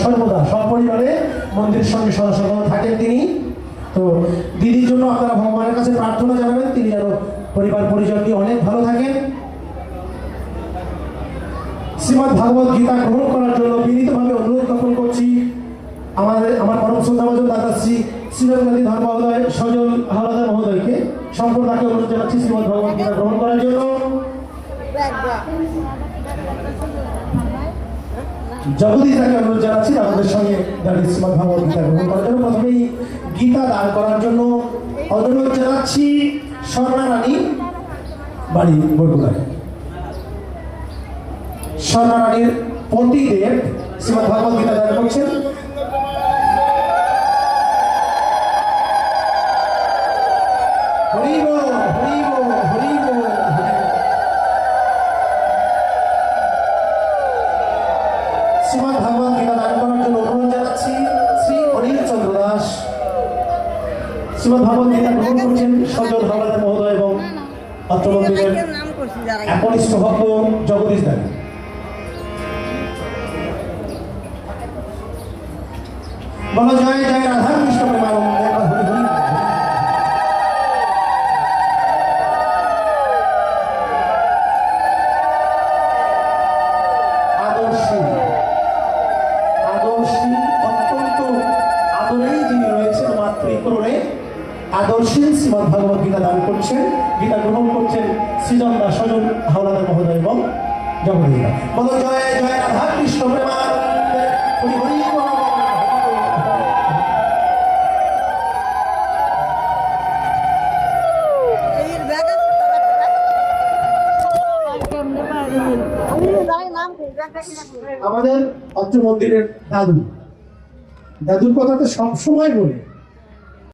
সর্বদা সপরিবারে মন্দিরের সঙ্গে সদস্য থাকেন তিনি। তো দিদির জন্য আপনারা ভগবানের কাছে প্রার্থনা জানাবেন, তিনি যেন পরিবার পরিজন নিয়ে অনেক ভালো থাকেন। শ্রীমদ্ ভাগবত গীতা গ্রহণ করার জন্য বিনীতভাবে অনুরোধ জ্ঞাপন করছি আমার পরম শ্রদ্ধাভাজন দাদাশ্রী শ্রীরাম গান্ধী ধর্মোদয় সজল হাওলাদার মহোদয়কে সম্পূর্ণকে অনুরোধ জানাচ্ছি শ্রীমদ্ ভাগবত গীতা গ্রহণ করার জন্য। জগদীশ দাকে অনুরোধ জানাচ্ছি আমাদের সঙ্গে দাঁড়িয়ে শ্রীমদ্ ভাগবত গীতা গ্রহণ করার জন্য। প্রথমেই গীতা দান করার জন্য অনুরোধ জানাচ্ছি স্বর্ণা রানী, বাড়ি বরগুনায়। স্বর্ণা রানীর পতিদেব শ্রীমদ্ ভাগবত গীতা দান করছেন। শ্রীমদ্ ভাগবত গীতা দান করার জন্য অনুরোধ জানাচ্ছি শ্রী অনিল চন্দ্র দাস। শ্রীমদ্ ভাগবত গীতা গ্রহণ করছেন সজল হাওলাদার মহোদয় এবং অত্র মন্দিরের একনিষ্ঠ ভক্ত জগদীশ দাস। বলো জয় জয় রাধা কৃষ্ণ প্রেমানন্দে। আদর্শী অত্যন্ত আদরেই যিনি রয়েছেন মাতৃকরণে আদর্শী শ্রীমদ্ ভাগবত গীতা দান করছেন, গীতা গ্রহণ করছেন সৃজন দাস সজল হাওলাদার মহোদয় এবং জগদীশ দাস। বলো জয় জয় রাধা কৃষ্ণ প্রেমানন্দে। হরি হরি বল। আমাদের অত্র মন্দিরের দাদুর কথা তো সবসময় বলে